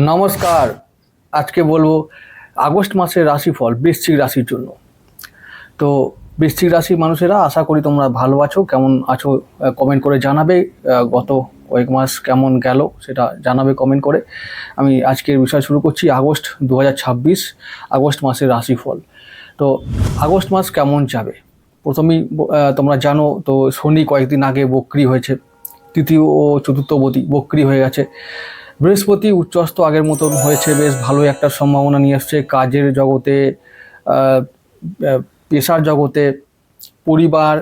নমস্কার। আজকে বলবো আগস্ট মাসের রাশিফল বৃশ্চিক রাশির জন্য। তো বৃশ্চিক রাশির মানুষেরা আশা করি তোমরা ভালো আছো। কেমন আছো কমেন্ট করে জানাবে। গত কয়েক মাস কেমন গেল সেটা জানাবে কমেন্ট করে। আমি আজকের বিষয় শুরু করছি আগস্ট 2026 আগস্ট মাসের রাশিফল। তো আগস্ট মাস কেমন যাবে প্রথমেই তোমরা জানো তো, শনি কয়েকদিন আগে বক্রি হয়েছে, তৃতীয় ও চতুর্থপতি বক্রি হয়ে গেছে। বৃহস্পতি উচ্চস্থ আগের মতন হয়েছে, বেশ ভালো একটা সম্ভাবনা নিয়ে আসছে কাজের জগতে, পেশার জগতে, পরিবার,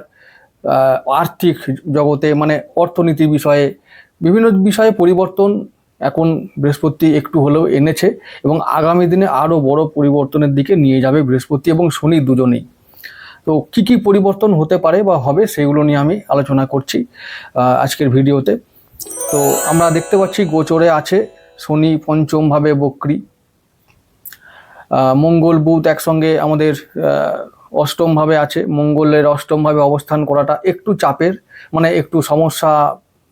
আর্থিক জগতে, মানে অর্থনীতির বিষয়ে বিভিন্ন বিষয়ে পরিবর্তন এখন বৃহস্পতি একটু হলেও এনেছে এবং আগামী দিনে আরও বড় পরিবর্তনের দিকে নিয়ে যাবে বৃহস্পতি এবং শনি দুজনেই। তো কি কি পরিবর্তন হতে পারে বা হবে সেগুলো নিয়ে আমি আলোচনা করছি আজকের ভিডিওতে। তো আমরা দেখতে পাচ্ছি গোচরে আছে শনি পঞ্চমভাবে বক্রী, মঙ্গল বুধ একসঙ্গে আমাদের অষ্টমভাবে আছে। মঙ্গলের অষ্টমভাবে অবস্থান করাটা একটু চাপের, মানে একটু সমস্যা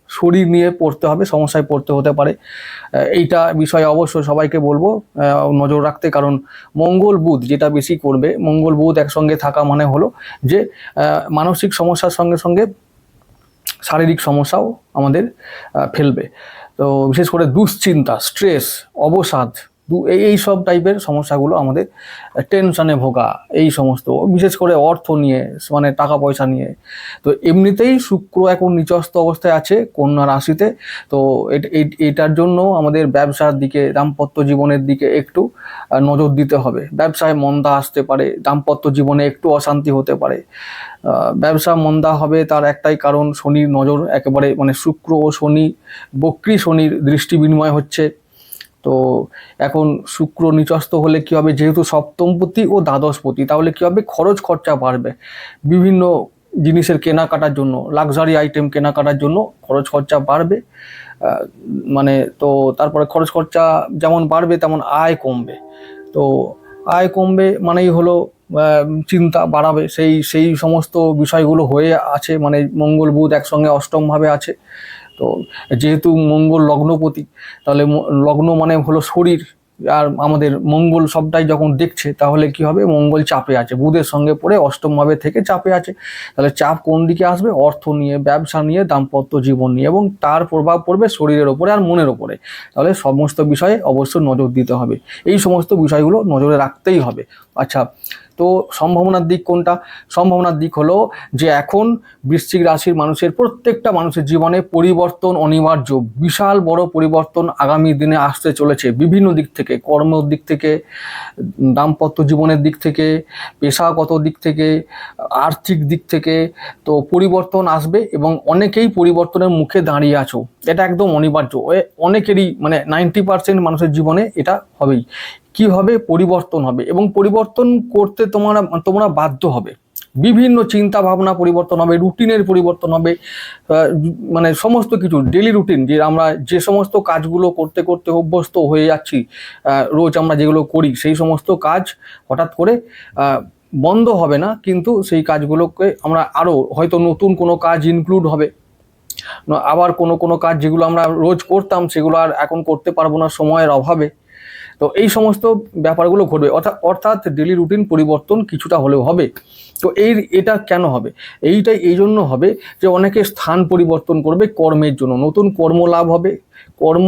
শরীর নিয়ে পড়তে হবে, সমস্যায় পড়তে হতে পারে। এইটা বিষয়ে অবশ্যই সবাইকে বলবো নজর রাখতে, কারণ মঙ্গল বুধ যেটা বেশি করবে, মঙ্গল বুধ একসঙ্গে থাকা মানে হলো যে মানসিক সমস্যার সঙ্গে সঙ্গে শারীরিক সমস্যাও আমাদের ফেলবে। তো বিশেষ করে দুশ্চিন্তা, স্ট্রেস, অবসাদ, এই সব টাইপের সমস্যাগুলো আমাদের, টেনশনে ভোগা, এই সমস্ত বিশেষ করে অর্থ নিয়ে, মানে টাকা পয়সা নিয়ে। তো এমনিতেই শুক্র এখন নিচস্থ অবস্থায় আছে কন্যা রাশিতে। তো এটার জন্য আমাদের ব্যবসার দিকে, দাম্পত্য জীবনের দিকে একটু নজর দিতে হবে। ব্যবসায় মন্দা আসতে পারে, দাম্পত্য জীবনে একটু অশান্তি হতে পারে। ব্যবসা মন্দা হবে তার একটাই কারণ, শনির নজর একেবারে, মানে শুক্র ও শনি বক্রী শনির দৃষ্টি বিনিময় হচ্ছে। তো এখন শুক্র নিচস্থ হলে কি হবে, যেহেতু সপ্তমপতি ও দ্বাদশপতি, তাহলে কি হবে, খরচ খরচা বাড়বে। বিভিন্ন জিনিসের কেনাকাটার জন্য, লাক্সারি আইটেম কেনাকাটার জন্য খরচ খরচা বাড়বে। মানে তো তারপরে খরচ খরচা যেমন বাড়বে তেমন আয় কমবে। তো আয় কমবে মানেই হলো চিন্তা বাড়াবে, সেই সমস্ত বিষয়গুলো হয়ে আছে। মানে মঙ্গল বুধ একসঙ্গে অষ্টমভাবে আছে। তো যেহেতু মঙ্গল লগ্নপতি, তাহলে লগ্ন মানে হলো শরীর, আর আমাদের মঙ্গল সবটাই যখন দেখছে, তাহলে কি হবে, মঙ্গল চাপে আছে, বুধের সঙ্গে পড়ে অষ্টমভাবে থেকে চাপে আছে। তাহলে চাপ কোন দিকে আসবে, অর্থ নিয়ে, ব্যবসা নিয়ে, দাম্পত্য জীবন নিয়ে, এবং তার প্রভাব পড়বে শরীরের ওপরে আর মনের ওপরে। তাহলে সমস্ত বিষয়ে অবশ্যই নজর দিতে হবে, এই সমস্ত বিষয়গুলো নজরে রাখতেই হবে। আচ্ছা, তো সম্ভাবনার দিক কোনটা? সম্ভাবনার দিক হলো যে এখন বৃশ্চিক রাশির মানুষের, প্রত্যেকটা মানুষের জীবনে পরিবর্তন অনিবার্য, বিশাল বড় পরিবর্তন আগামী দিনে আসতে চলেছে। বিভিন্ন দিক থেকে, কর্মের দিক থেকে, দাম্পত্য জীবনের দিক থেকে, পেশাগত দিক থেকে, আর্থিক দিক থেকে, তো পরিবর্তন আসবে এবং অনেকেই পরিবর্তনের মুখে দাঁড়িয়ে আছো। এটা একদম অনিবার্য, অনেকেরই, মানে 90% মানুষের জীবনে এটা হবেই। কিভাবে পরিবর্তন হবে, এবং পরিবর্তন করতে তোমরা বাধ্য হবে। বিভিন্ন চিন্তা ভাবনা পরিবর্তন হবে, রুটিনের পরিবর্তন হবে, মানে সমস্ত কিছু ডেলি রুটিন, যে আমরা যে সমস্ত কাজগুলো করতে করতে অভ্যস্ত হয়ে যাচ্ছি, রোজ আমরা যেগুলো করি, সেই সমস্ত কাজ হঠাৎ করে বন্ধ হবে না, কিন্তু সেই কাজগুলোকে আমরা আরও হয়তো নতুন কোনো কাজ ইনক্লুড হবে। আবার কোনো কাজ যেগুলো আমরা রোজ করতাম সেগুলো আর এখন করতে পারবো না সময়ের অভাবে। তো এই সমস্ত ব্যাপারগুলো ঘটবে, অর্থাৎ ডেলি রুটিন পরিবর্তন কিছুটা হলেও হবে। তো এটা কেন হবে? এইটাই এই জন্য হবে যে অনেকে স্থান পরিবর্তন করবে কর্মের জন্য, নতুন কর্ম লাভ হবে, কর্ম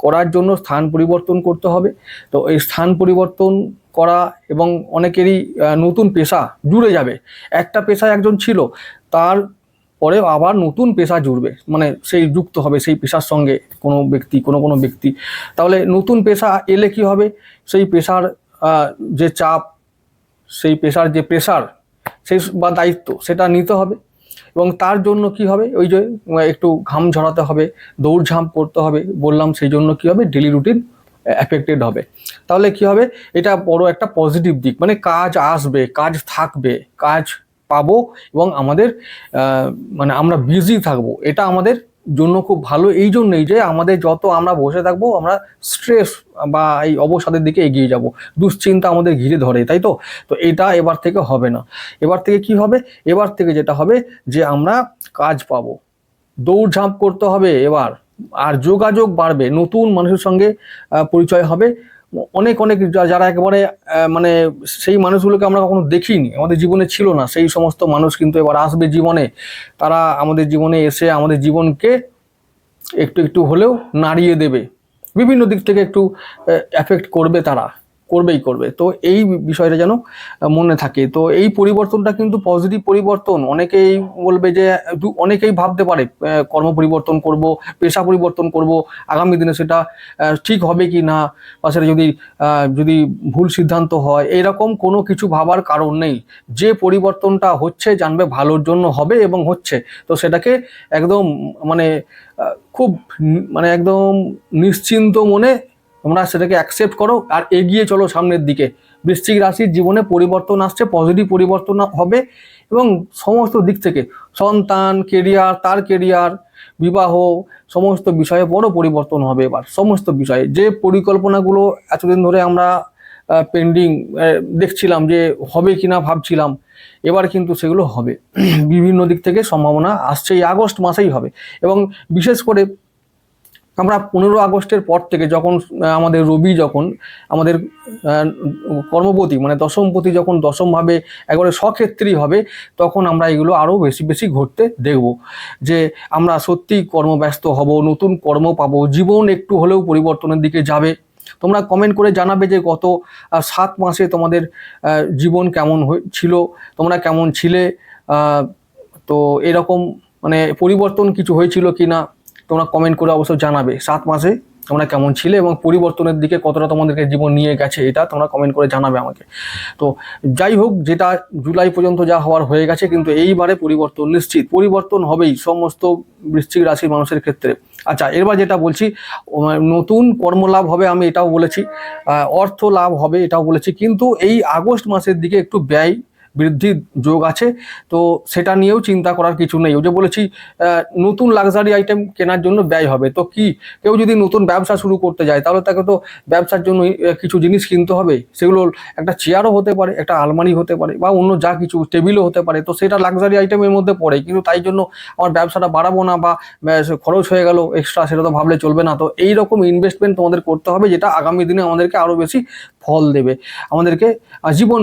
করার জন্য স্থান পরিবর্তন করতে হবে। তো এই স্থান পরিবর্তন করা, এবং অনেকেরই নতুন পেশা জুড়ে যাবে। একটা পেশায় একজন ছিল, তার পরে আবার নতুন পেশা জুড়বে, মানে সেই যুক্ত হবে সেই পেশার সঙ্গে কোনো ব্যক্তি। তাহলে নতুন পেশা এলে কি হবে, সেই পেশার যে চাপ, সেই পেশার যে প্রেশার, সেই বা দায়িত্ব, সেটা নিতে হবে। এবং তার জন্য কি হবে, ওই যে একটু ঘাম ঝরাতে হবে, দৌড়ঝাঁপ করতে হবে বললাম, সেই জন্য কি হবে, ডেলি রুটিন এফেক্টেড হবে। তাহলে কি হবে, এটা বড় একটা পজিটিভ দিক, মানে কাজ আসবে, কাজ থাকবে, কাজ পাবো, এবং আমাদের মানে আমরা বিজি থাকবো। এটা আমাদের জন্য খুব ভালো, এই জন্যই যে আমাদের যত আমরা বসে থাকবো, আমরা স্ট্রেস বা এই অবসাদের দিকে এগিয়ে যাব, দুশ্চিন্তা আমাদের ঘিরে ধরে, তাই তো। তো এটা এবার থেকে হবে না। এবার থেকে কি হবে, এবার থেকে যেটা হবে যে আমরা কাজ পাবো, দৌড়ঝাঁপ করতে হবে এবার, আর যোগাযোগ বাড়বে, নতুন মানুষের সঙ্গে পরিচয় হবে। অনেক অনেক যারা একেবারে মানে সেই মানুষগুলোকে আমরা কখনো দেখিনি, আমাদের জীবনে ছিল না, সেই সমস্ত মানুষ কিন্তু এবার আসবে জীবনে। তারা আমাদের জীবনে এসে আমাদের জীবনকে একটু একটু হলেও নাড়িয়ে দেবে, বিভিন্ন দিক থেকে একটু এফেক্ট করবে, তারা করবে। তো এই বিষয়টা যেন মনে থাকে। তো এই পরিবর্তনটা কিন্তু পজিটিভ পরিবর্তন। অনেকেই বলবে যে, অনেকেই ভাবতে পারে কর্ম পরিবর্তন করব, পেশা পরিবর্তন করব, আগামী দিনে সেটা ঠিক হবে কি না, বা সেটা যদি ভুল সিদ্ধান্ত হয়, এরকম কোনো কিছু ভাবার কারণ নেই। যে পরিবর্তনটা হচ্ছে জানবে ভালোর জন্য হবে এবং হচ্ছে, তো সেটাকে একদম মানে খুব মানে একদম নিশ্চিন্ত মনে তোমরা সেটাকে অ্যাকসেপ্ট করো আর এগিয়ে চলো সামনের দিকে। বৃশ্চিক রাশির জীবনে পরিবর্তন আসছে, পজিটিভ পরিবর্তন হবে এবং সমস্ত দিক থেকে সন্তান, কেরিয়ার, তার কেরিয়ার, বিবাহ, সমস্ত বিষয়ে বড় পরিবর্তন হবে এবার। সমস্ত বিষয়ে যে পরিকল্পনাগুলো এতদিন ধরে আমরা পেন্ডিং দেখছিলাম যে হবে কিনা ভাবছিলাম, এবার কিন্তু সেগুলো হবে। বিভিন্ন দিক থেকে সম্ভাবনা আসছে, এই আগস্ট মাসেই হবে। এবং বিশেষ করে আমরা 15 আগস্টের পর থেকে যখন আমাদের রবি যখন আমাদের কর্মপতি মানে দশমপতি যখন দশমভাবে একবারে স্বক্ষেত্রী হবে, তখন আমরা এগুলো আরও বেশি বেশি ঘটতে দেখব, যে আমরা সত্যি কর্মব্যস্ত হব, নতুন কর্ম পাবো, জীবন একটু হলেও পরিবর্তনের দিকে যাবে। তোমরা কমেন্ট করে জানাবে যে গত 7 মাসে তোমাদের জীবন কেমন ছিল, তোমরা কেমন ছিলে, তো এরকম মানে পরিবর্তন কিছু হয়েছিল কি না তোমরা কমেন্ট করে অবশ্যই জানাবে। 7 মাসে তোমরা কেমন ছিলে এবং পরিবর্তনের দিকে কতটা তোমাদেরকে জীবন নিয়ে গেছে, এটা তোমরা কমেন্ট করে জানাবে আমাকে। তো যাই হোক, যেটা জুলাই পর্যন্ত যা হওয়ার হয়ে গেছে, কিন্তু এইবারে পরিবর্তন নিশ্চিত, পরিবর্তন হবেই সমস্ত বৃশ্চিক রাশির মানুষের ক্ষেত্রে। আচ্ছা, এবার যেটা বলছি, নতুন কর্মলাভ হবে, আমি এটাও বলেছি, অর্থ লাভ হবে এটাও বলেছি, কিন্তু এই আগস্ট মাসের দিকে একটু ব্যয় বৃদ্ধির যোগ আছে। তো সেটা নিয়েও চিন্তা করার কিছু নেই। ওই যে বলেছি, নতুন লাক্সারি আইটেম কেনার জন্য ব্যয় হবে। তো কি, কেউ যদি নতুন ব্যবসা শুরু করতে যায়, তাহলে তাকে তো ব্যবসার জন্য কিছু জিনিস কিনতে হবে। সেগুলো একটা চেয়ারও হতে পারে, একটা আলমারি হতে পারে, বা অন্য যা কিছু টেবিলও হতে পারে। তো সেটা লাক্সারি আইটেমের মধ্যে পড়ে, কিন্তু তাই জন্য আমার ব্যবসাটা বাড়াবো না বা খরচ হয়ে গেল এক্সট্রা, সেটা তো ভাবলে চলবে না। তো এইরকম ইনভেস্টমেন্ট তোমাদের করতে হবে, যেটা আগামী দিনে আমাদেরকে আরও বেশি ফল দেবে, আমাদেরকে জীবন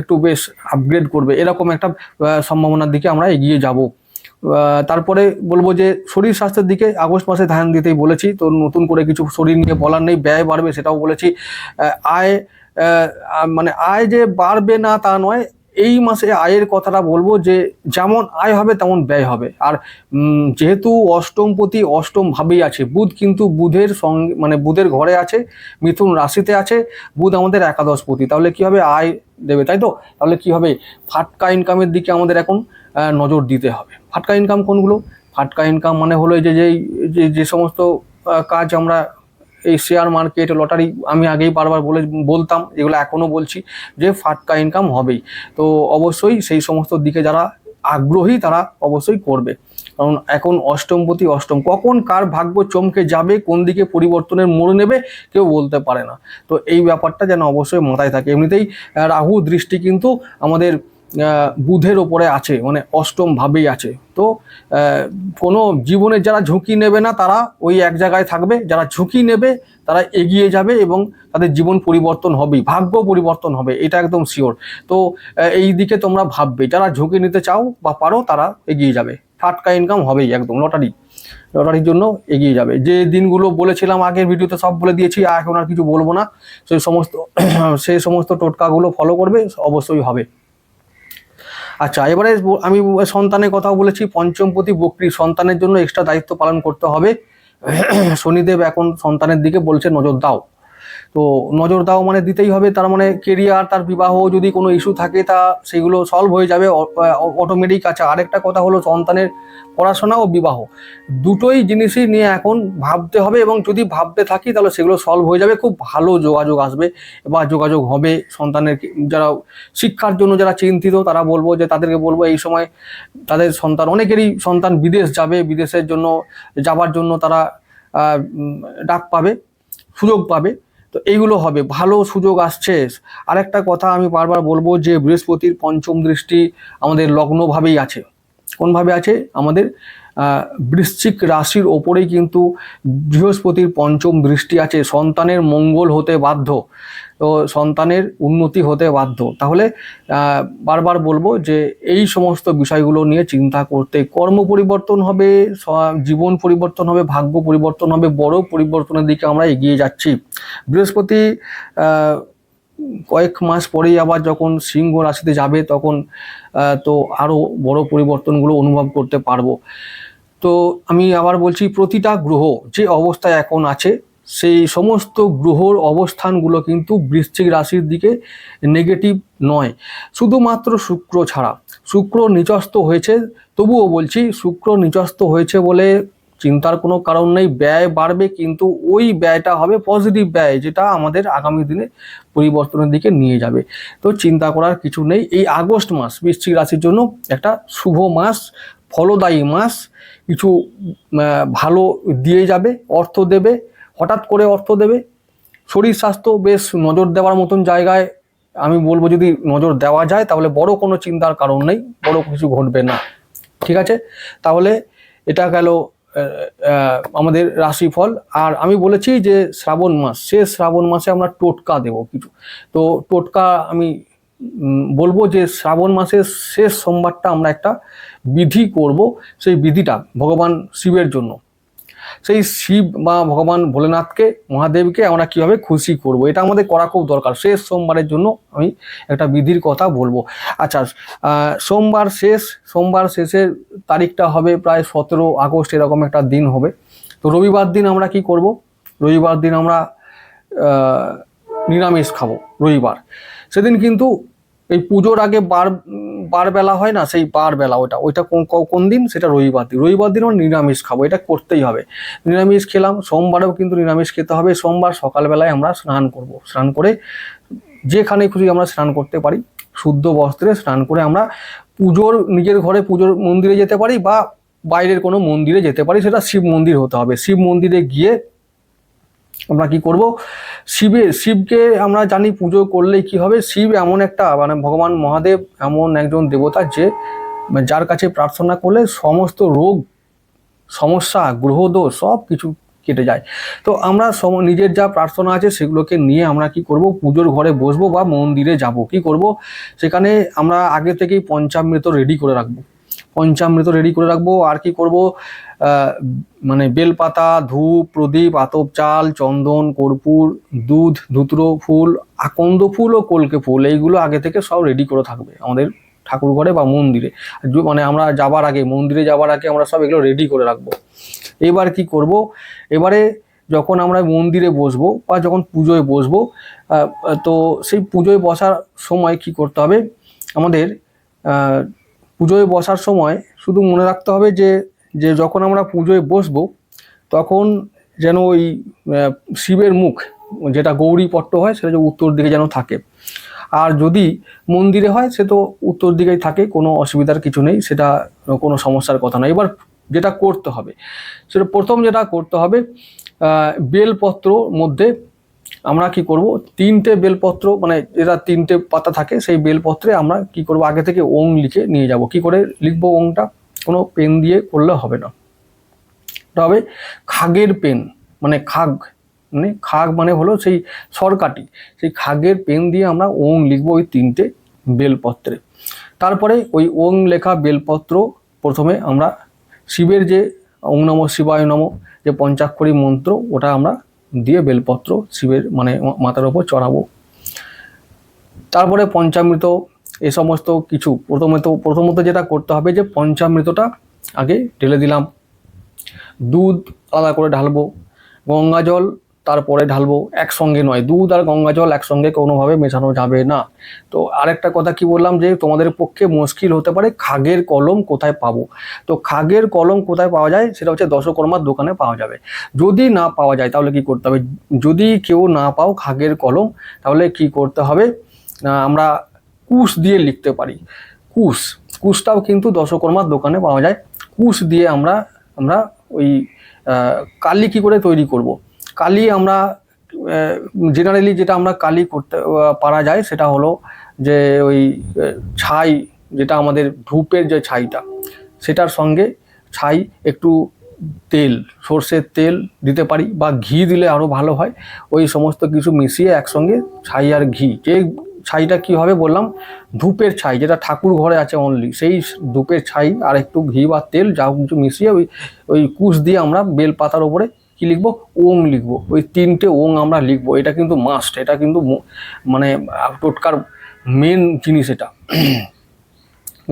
একটু বেশ আপগ্রেড করবে। এরকম একটা সম্ভাবনার দিকে আমরা এগিয়ে যাব। তারপরে বলবো যে শরীর স্বাস্থ্যের দিকে আগস্ট মাসে ধ্যান দিতেই বলেছি। তো নতুন করে কিছু শরীর নিয়ে বলার নেই। ব্যয় বাড়বে সেটাও বলেছি। আয় মানে আয় যে বাড়বে না তা নয়, এই মাসে আয়ের কথাটা বলবো যে যেমন আয় হবে তেমন ব্যয় হবে। আর যেহেতু অষ্টমপতি অষ্টম ভাবেই আছে, বুধ কিন্তু বুধের সঙ্গে মানে বুধের ঘরে আছে, মিথুন রাশিতে আছে, বুধ আমাদের একাদশপতি, তাহলে কি হবে, আয় দেবে, তাই তো? তাহলে কি হবে, ফাটকা ইনকামের দিকে আমাদের এখন নজর দিতে হবে। ফাটকা ইনকাম কোনগুলো? ফাটকা ইনকাম মানে হলো যে যে সমস্ত কাজ আমরা এই শেয়ার মার্কেট, লটারি, আমি আগেই বারবার বলতাম, এগুলো এখনও বলছি যে ফাটকা ইনকাম হবেই। তো অবশ্যই সেই সমস্ত দিকে যারা আগ্রহী তারা অবশ্যই করবে, কারণ এখন অষ্টমপতি অষ্টম, কখন কার ভাগ্য চমকে যাবে, কোন দিকে পরিবর্তনের মোড় নেবে কেউ বলতে পারে না। তো এই ব্যাপারটা যেন অবশ্যই মাথায় থাকে। এমনিতেই রাহু দৃষ্টি কিন্তু আমাদের বুধের ওপরে আছে, মানে অষ্টম ভাবেই আছে। তো কোনো জীবনের যারা ঝুঁকি নেবে না তারা ওই এক জায়গায় থাকবে, যারা ঝুঁকি নেবে তারা এগিয়ে যাবে এবং তাদের জীবন পরিবর্তন হবেই, ভাগ্য পরিবর্তন হবে, এটা একদম শিওর। তো এই দিকে তোমরা ভাববে, যারা ঝুঁকি নিতে চাও বা পারো তারা এগিয়ে যাবে, ফাটকা ইনকাম হবেই একদম। লটারির জন্য এগিয়ে যাবে। যে দিনগুলো বলেছিলাম আগের ভিডিওতে সব বলে দিয়েছি, এখন আর কিছু বলবো না। সেই সমস্ত টোটকাগুলো ফলো করবে, অবশ্যই হবে। আচ্ছা, এবারে আমি সন্তানের কথাও বলেছি। পঞ্চমপতি বক্রী, সন্তানের জন্য এক্সট্রা দায়িত্ব পালন করতে হবে। শনিদেব এখন সন্তানের দিকে বলছে নজর দাও। তো নজর দাও মানে দিতেই হবে, তার মানে কেরিয়ার, তার বিবাহ, যদি কোনো ইস্যু থাকে তা সেগুলো সলভ হয়ে যাবে অটোমেটিক। আচ্ছা, আরেকটা কথা হলো সন্তানের পড়াশোনা ও বিবাহ, দুটোই জিনিসই নিয়ে এখন ভাবতে হবে, এবং যদি ভাবতে থাকি তাহলে সেগুলো সলভ হয়ে যাবে। খুব ভালো যোগাযোগ আসবে বা যোগাযোগ হবে। সন্তানের যারা শিক্ষার জন্য যারা চিন্তিত, তারা বলবো যে তাদেরকে বলবো এই সময় তাদের সন্তান, অনেকেরই সন্তান বিদেশ যাবে, বিদেশের জন্য যাবার জন্য তারা ডাক পাবে, সুযোগ পাবে। তো এইগুলো হবে, ভালো সুযোগ আসছে। আরেকটা কথা আমি বারবার বলবো যে বৃহস্পতির পঞ্চম দৃষ্টি আমাদের লগ্নভাবেই আছে, কোনভাবে আছে আমাদের বৃশ্চিক রাশির ওপরেই কিন্তু বৃহস্পতির পঞ্চম দৃষ্টি আছে, সন্তানের মঙ্গল হতে বাধ্য, তো সন্তানের উন্নতি হতে বাধ্য। তাহলে বারবার বলবো যে এই সমস্ত বিষয়গুলো নিয়ে চিন্তা করতে, কর্ম পরিবর্তন হবে, জীবন পরিবর্তন হবে, ভাগ্য পরিবর্তন হবে, বড় পরিবর্তনের দিকে আমরা এগিয়ে যাচ্ছি। বৃহস্পতি কয়েক মাস পরেই আবার যখন সিংহ রাশিতে যাবে তখন তো আরও বড় পরিবর্তনগুলো অনুভব করতে পারবো। তো আমি আবার বলছি, প্রতিটা গ্রহ যে অবস্থায় এখন আছে সেই সমস্ত গ্রহর অবস্থানগুলো কিন্তু বৃশ্চিক রাশির দিকে নেগেটিভ নয়, শুধুমাত্র শুক্র ছাড়া। শুক্র নিচস্থ হয়েছে, তবুও বলছি শুক্র নিচস্থ হয়েছে বলে চিন্তার কোনো কারণ নেই। ব্যয় বাড়বে, কিন্তু ওই ব্যয়টা হবে পজিটিভ ব্যয়, যেটা আমাদের আগামী দিনে পরিবর্তনের দিকে নিয়ে যাবে। তো চিন্তা করার কিছু নেই। এই আগস্ট মাস বৃশ্চিক রাশির জন্য একটা শুভ মাস, ফলদায়ী মাস। কিছু ভালো দিয়ে যাবে, অর্থ দেবে, হঠাৎ করে অর্থ দেবে। শরীর স্বাস্থ্য বেশ নজর দেওয়ার মতন জায়গায় আমি বলবো, যদি নজর দেওয়া যায় তাহলে বড় কোনো চিন্তার কারণ নেই, বড় কিছু ঘটবে না। ঠিক আছে, তাহলে এটা গেল আমাদের রাশিফল। আর আমি বলেছি যে শ্রাবণ মাস, শেষ শ্রাবণ মাসে আমরা টোটকা দেব কিছু। তো টোটকা আমি বলবো যে শ্রাবণ মাসের শেষ সোমবারটা আমরা একটা বিধি করব। সেই বিধিটা ভগবান শিবের জন্য, সেই শিব বা ভগবান ভোলেনাথকে, মহাদেবকে আমরা কীভাবে খুশি করব, এটা আমাদের করা খুব দরকার। শেষ সোমবারের জন্য আমি একটা বিধির কথা বলবো। আচ্ছা, সোমবার শেষের তারিখটা হবে প্রায় 17 আগস্ট, এরকম একটা দিন হবে। তো রবিবার দিন আমরা কি করব? রবিবার দিন আমরা নিরামিষ খাবো রবিবার। সেদিন কিন্তু এই পুজোর আগে বার বেলা হয় না, সেই বার বেলা, ওইটা কোন দিন? সেটা রবিবার দিন। রবিবার দিন আমরা নিরামিষ খাবো, এটা করতেই হবে। নিরামিষ খেলাম, সোমবারেও কিন্তু নিরামিষ খেতে হবে। সোমবার সকালবেলায় আমরা স্নান করব, স্নান করে যেখানে খুশি আমরা স্নান করতে পারি, শুদ্ধ বস্ত্রে স্নান করে আমরা নিজের ঘরে পুজোর মন্দিরে যেতে পারি বা বাইরের কোনো মন্দিরে যেতে পারি, সেটা শিব মন্দির হতে হবে। শিব মন্দিরে গিয়ে আমরা কি করব? শিবকে আমরা জানি পুজো করলে কি হবে, শিব এমন একটা ভগবান মহাদেব এমন একজন দেবতা যে যার কাছে প্রার্থনা করলে সমস্ত রোগ, সমস্যা, গ্রহদোষ সব কিছু কেটে যায়। তো আমরা নিজের যা প্রার্থনা আছে সেগুলোকে নিয়ে আমরা কি করব? পুজোর ঘরে বসবো বা মন্দিরে যাব। কি করব? সেখানে আমরা আগে থেকেই পঞ্চামৃত রেডি করে রাখবো। আর কি করব? বেলপাতা, ধূপ, প্রদীপ, আতপ চাল, চন্দন, কর্পূর, দুধ, ধুত্র ফুল, আকন্দ ফুল ও কলকে ফুল, এইগুলো আগে থেকে সব রেডি করে থাকবে আমাদের ঠাকুর ঘরে বা মন্দিরে। আমরা মন্দিরে যাবার আগে আমরা সব এগুলো রেডি করে রাখবো। এবার কি করব? এবারে যখন আমরা মন্দিরে বসবো বা যখন পুজোয় বসবো, তো সেই পুজোয় বসার সময় কি করতে হবে? আমাদের পুজোয় বসার সময় শুধু মনে রাখতে হবে যে যখন আমরা পুজোয় বসবো তখন যেন ওই শিবের মুখ, যেটা গৌরীপট্ট হয়, সেটা যে উত্তর দিকে যেন থাকে। আর যদি মন্দিরে হয় সে তো উত্তর দিকেই থাকে, কোনো অসুবিধার কিছু নেই, সেটা কোনো সমস্যার কথা নয়। এবার যেটা করতে হবে, যেটা করতে হবে, বেলপত্র মধ্যে আমরা কি করব? 3টে বেলপত্র, যেটা 3টে পাতা থাকে, সেই বেলপত্রে আমরা কি করব? আগে থেকে ওং লিখে নিয়ে যাব। কি করে লিখবো ওংটা? কোনো পেন দিয়ে করলে হবে না, এটা হবে খাগের পেন, খাগ হলো সেই সরকাটি, সেই খাগের পেন দিয়ে আমরা ওং লিখবো ওই 3টে বেলপত্রে। তারপরে ওই ওং লেখা বেলপত্র প্রথমে আমরা শিবের যে ওং নমঃ শিবায় নমঃ যে পঞ্চাক্ষরী মন্ত্র, ওটা আমরা দিয়ে বেলপত্র শিবের মাথার ওপর চড়াবো। তারপরে পঞ্চামৃত, এ সমস্ত কিছু প্রথমত যেটা করতে হবে যে পঞ্চামৃতটা আগে ঢেলে দিলাম, দুধ আলাদা করে ঢালবো, গঙ্গা জল তারপরে ঢালবো, একসঙ্গে নয়। দুধ আর গঙ্গা জল একসঙ্গে কোনোভাবে মেশানো যাবে না। তো আরেকটা কথা কি বললাম, যে তোমাদের পক্ষে মুশকিল হতে পারে খাগের কলম কোথায় পাবো। তো খাগের কলম কোথায় পাওয়া যায়? সেটা হচ্ছে দশকর্মার দোকানে পাওয়া যাবে। যদি না পাওয়া যায় তাহলে কি করতে হবে? যদি কেউ না পাও খাগের কলম, তাহলে কি করতে হবে? আমরা কুশ দিয়ে লিখতে পারি। কুশটাও কিন্তু দশকর্মার দোকানে পাওয়া যায়। কুশ দিয়ে আমরা ওই কালি কি করে তৈরি করব? কালি আমরা জেনারেলি যেটা আমরা কালি করতে পারা যায় সেটা হলো যে ওই ছাই, যেটা আমাদের ধূপের যে ছাইটা, সেটার সঙ্গে ছাই, একটু তেল, সর্ষের তেল দিতে পারি, বা ঘি দিলে আরও ভালো হয়। ওই সমস্ত কিছু মিশিয়ে একসঙ্গে ছাই আর ঘি, যে ছাইটা কি হবে বললাম, ধূপের ছাই, যেটা ঠাকুর ঘরে আছে অনলি, সেই ধূপের ছাই আর একটু ঘি বা তেল যা কিছু মিশিয়ে ওই কুশ দিয়ে আমরা বেল পাতার ওপরে কি লিখবো, ওং লিখবো। ওই 3টে ওং আমরা লিখবো। এটা কিন্তু মাস্ট, এটা কিন্তু মানে টোটকার মেন জিনিস এটা।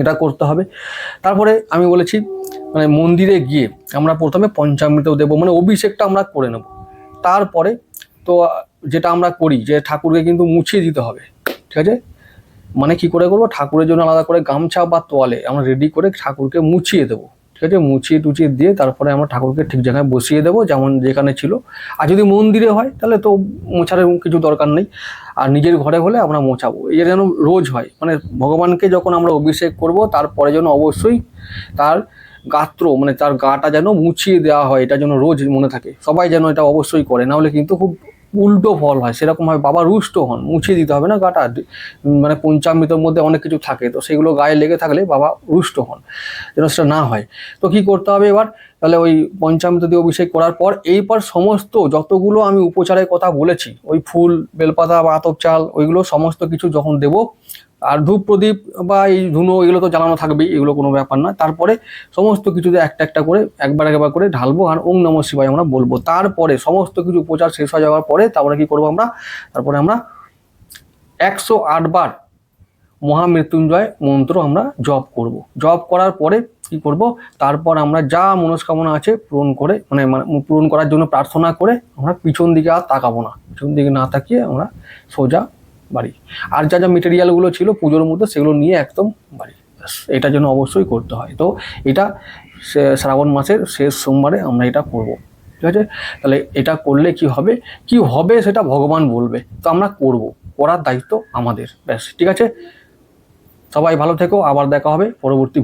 এটা করতে হবে। তারপরে আমি বলেছি মানে মন্দিরে গিয়ে আমরা প্রথমে পঞ্চামৃত দেবো, মানে অভিষেকটা আমরা করে নেব। তারপরে তো যেটা আমরা করি যে ঠাকুরকে কিন্তু মুছিয়ে দিতে হবে, ঠিক আছে? মানে কি করে করবো, ঠাকুরের জন্য আলাদা করে গামছা বা তোয়ালে আমরা রেডি করে ঠাকুরকে মুছিয়ে দেবো, ঠিক আছে? মুছিয়ে টুচিয়ে দিয়ে তারপরে আমরা ঠাকুরকে ঠিক জায়গায় বসিয়ে দেবো, যেমন যেখানে ছিল। আর যদি মন্দিরে হয় তাহলে তো মোছার কিছু দরকার নেই, আর নিজের ঘরে হলে আমরা মোছাবো। এই যেন রোজ হয়, মানে ভগবানকে যখন আমরা অভিষেক করব তারপরে যেন অবশ্যই তার গাত্র, মানে তার গাটা যেন মুছিয়ে দেওয়া হয়, এটা যেন রোজ মনে থাকে। সবাই যেন এটা অবশ্যই করে, না হলে কিন্তু খুব উল্টো ফল হয়। সেরকমভাবে বাবা রুষ্ট হন, মুছিয়ে দিতে হবে না গাটা। মানে পঞ্চামৃতের মধ্যে অনেক কিছু থাকে, তো সেগুলো গায়ে লেগে থাকলে বাবা রুষ্ট হন, যেন সেটা না হয়। তো কি করতে হবে এবার, তাহলে ওই পঞ্চামৃত দিয়ে অভিষেক করার পর এইবার সমস্ত যতগুলো আমি উপচারের কথা বলেছি, ওই ফুল, বেলপাতা বা আতপ চাল, ওইগুলো সমস্ত কিছু যখন দেবো, আর ধূপ প্রদীপ বা এই ধুনো এগুলো তো জ্বালানো থাকবেই, এগুলো কোনো ব্যাপার না। তারপরে সমস্ত কিছুতে একটা একটা করে একবার করে ঢালবো, আর ওম নমঃ শিবায় আমরা বলবো। তারপরে সমস্ত কিছু উপচার শেষ হয়ে যাওয়ার পরে তারপরে কি করবো আমরা, তারপরে আমরা 108 বার মহামৃত্যুঞ্জয় মন্ত্র আমরা জপ করব। জপ করার পরে কি করব, তারপর আমরা যা মনস্কামনা আছে পূরণ করে, মানে পূরণ করার জন্য প্রার্থনা করে আমরা পিছন দিকে আর তাকাবো না। পিছন দিকে না তাকিয়ে আমরা সোজা বাড়ি। আর যা যা মেটেরিয়ালগুলো ছিল পুজোর মধ্যে সেগুলো নিয়ে একদম বাড়ি। এটা যেন অবশ্যই করতে হয়। তো এটা শ্রাবণ মাসের শেষ সোমবারে আমরা এটা করব, ঠিক আছে? তাহলে এটা করলে কি হবে সেটা ভগবান বলবে, তো আমরা করব, করার দায়িত্ব আমাদের। ব্যাস, ঠিক আছে? সবাই ভালো থেকো, আবার দেখা হবে পরবর্তী